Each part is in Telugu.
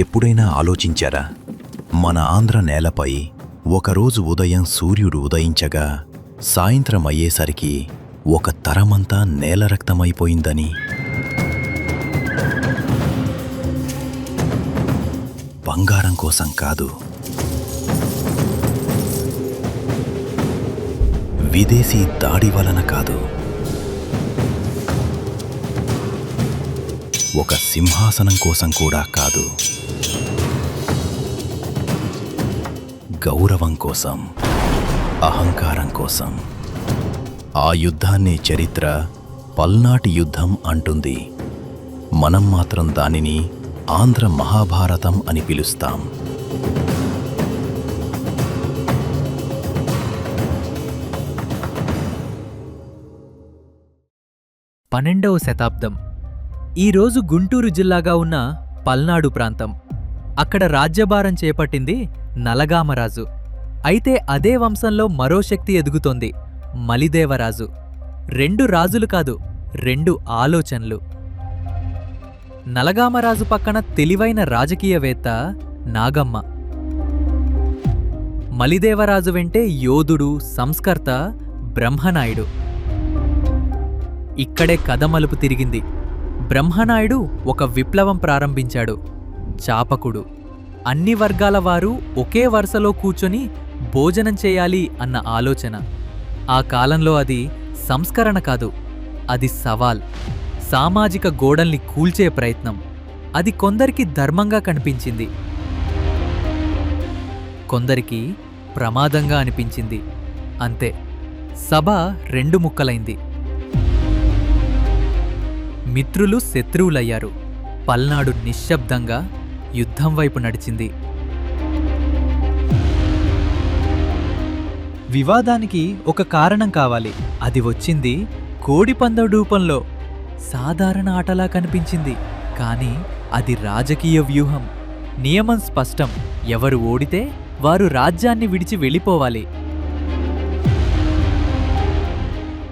ఎప్పుడైనా ఆలోచించారా? మన ఆంధ్ర నేలపై ఒకరోజు ఉదయం సూర్యుడు ఉదయించగా సాయంత్రం అయ్యేసరికి ఒక తరమంతా నేలరక్తమైపోయిందని. బంగారం కోసం కాదు, విదేశీ దాడి వలన కాదు, ఒక సింహాసనం కోసం కూడా కాదు, గౌరవం కోసం, అహంకారం కోసం. ఆ యుద్ధాన్ని చరిత్ర పల్నాటి యుద్ధం అంటుంది. మనం మాత్రం దానిని ఆంధ్ర మహాభారతం అని పిలుస్తాం. పన్నెండవ శతాబ్దం. ఈరోజు గుంటూరు జిల్లాగా ఉన్న పల్నాడు ప్రాంతం. అక్కడ రాజ్యభారం చేపట్టింది నలగామరాజు. అయితే అదే వంశంలో మరో శక్తి ఎదుగుతోంది, మలిదేవరాజు. 2 రాజులు కాదు, 2 ఆలోచనలు. నలగామరాజు పక్కన తెలివైన రాజకీయవేత్త నాగమ్మ. మలిదేవరాజు వెంటే యోధుడు, సంస్కర్త బ్రహ్మనాయుడు. ఇక్కడే కథ మలుపు తిరిగింది. బ్రహ్మనాయుడు ఒక విప్లవం ప్రారంభించాడు. చాపకుడు. అన్ని వర్గాల వారు ఒకే వరుసలో కూర్చొని భోజనం చేయాలి అన్న ఆలోచన. ఆ కాలంలో అది సంస్కరణ కాదు, అది సవాల్. సామాజిక గోడల్ని కూల్చే ప్రయత్నం. అది కొందరికి ధర్మంగా కనిపించింది, కొందరికి ప్రమాదంగా అనిపించింది. అంతే, సభ 2 ముక్కలైంది. మిత్రులు శత్రువులయ్యారు. పల్నాడు నిశ్శబ్దంగా యుద్ధం వైపు నడిచింది. వివాదానికి ఒక కారణం కావాలి. అది వచ్చింది కోడిపందెం రూపంలో. సాధారణ ఆటలా కనిపించింది, కానీ అది రాజకీయ వ్యూహం. నియమం స్పష్టం: ఎవరు ఓడితే వారు రాజ్యాన్ని విడిచి వెళ్ళిపోవాలి.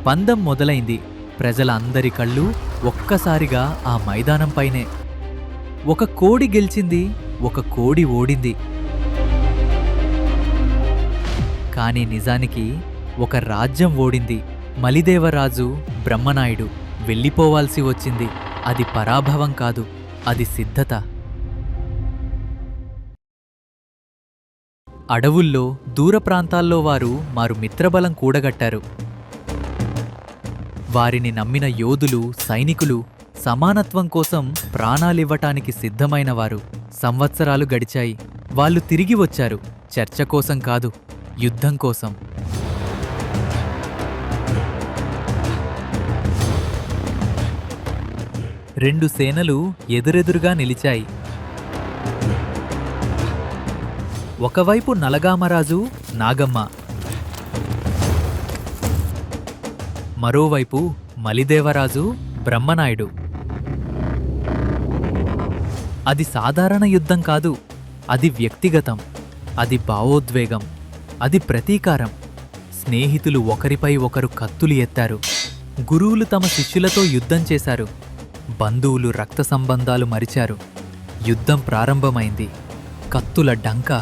పందెం మొదలైంది. ప్రజల అందరి కళ్ళు ఒక్కసారిగా ఆ మైదానంపైనే. ఒక కోడి గెలిచింది, ఒక కోడి ఓడింది. కానీ నిజానికి ఒక రాజ్యం ఓడింది. మలిదేవరాజు, బ్రహ్మనాయుడు వెళ్ళిపోవాల్సి వచ్చింది. అది పరాభవం కాదు, అది సిద్ధత. అడవుల్లో, దూర ప్రాంతాల్లో వారు మారు మిత్రబలం కూడగట్టారు. వారిని నమ్మిన యోధులు, సైనికులు సమానత్వం కోసం ప్రాణాలివ్వటానికి సిద్ధమైనవారు. సంవత్సరాలు గడిచాయి. వాళ్ళు తిరిగి వచ్చారు, చర్చ కోసం కాదు, యుద్ధం కోసం. రెండు సేనలు ఎదురెదురుగా నిలిచాయి. ఒకవైపు నలగామరాజు, నాగమ్మ. మరోవైపు మలిదేవరాజు, బ్రహ్మనాయుడు. అది సాధారణ యుద్ధం కాదు, అది వ్యక్తిగతం, అది భావోద్వేగం, అది ప్రతీకారం. స్నేహితులు ఒకరిపై ఒకరు కత్తులు ఎత్తారు. గురువులు తమ శిష్యులతో యుద్ధం చేశారు. బంధువులు రక్త సంబంధాలు మరిచారు. యుద్ధం ప్రారంభమైంది. కత్తుల డంక,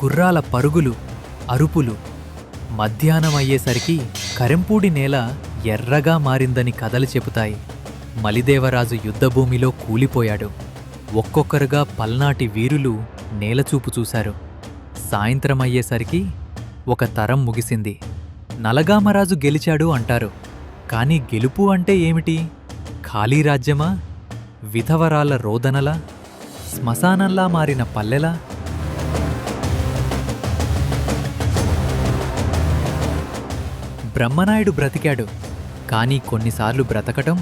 గుర్రాల పరుగులు, అరుపులు. మధ్యాహ్నమయ్యేసరికి కరెంపూడి నేల ఎర్రగా మారిందని కథలు చెబుతాయి. మలిదేవరాజు యుద్ధభూమిలో కూలిపోయాడు. ఒక్కొక్కరుగా పల్నాటి వీరులు నేలచూపు చూశారు. సాయంత్రమయ్యేసరికి ఒక తరం ముగిసింది. నలగామరాజు గెలిచాడు అంటారు, కానీ గెలుపు అంటే ఏమిటి? ఖాళీ రాజ్యమా? విధవరాల రోదనలా? శ్మశానంలా మారిన పల్లెలా? బ్రహ్మనాయుడు బ్రతికాడు, కానీ కొన్నిసార్లు బ్రతకటం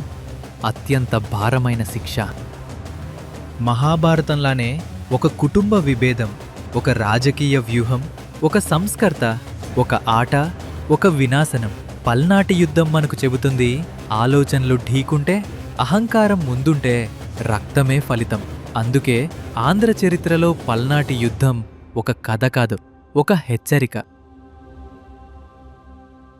అత్యంత భారమైన శిక్ష. మహాభారతంలానే ఒక కుటుంబ విభేదం, ఒక రాజకీయ వ్యూహం, ఒక సంస్కర్త, ఒక ఆట, ఒక వినాశనం. పల్నాటి యుద్ధం మనకు చెబుతుంది, ఆలోచనలు ఢీకుంటే, అహంకారం ముందుంటే రక్తమే ఫలితం. అందుకే ఆంధ్ర చరిత్రలో పల్నాటి యుద్ధం ఒక కథ కాదు, ఒక హెచ్చరిక.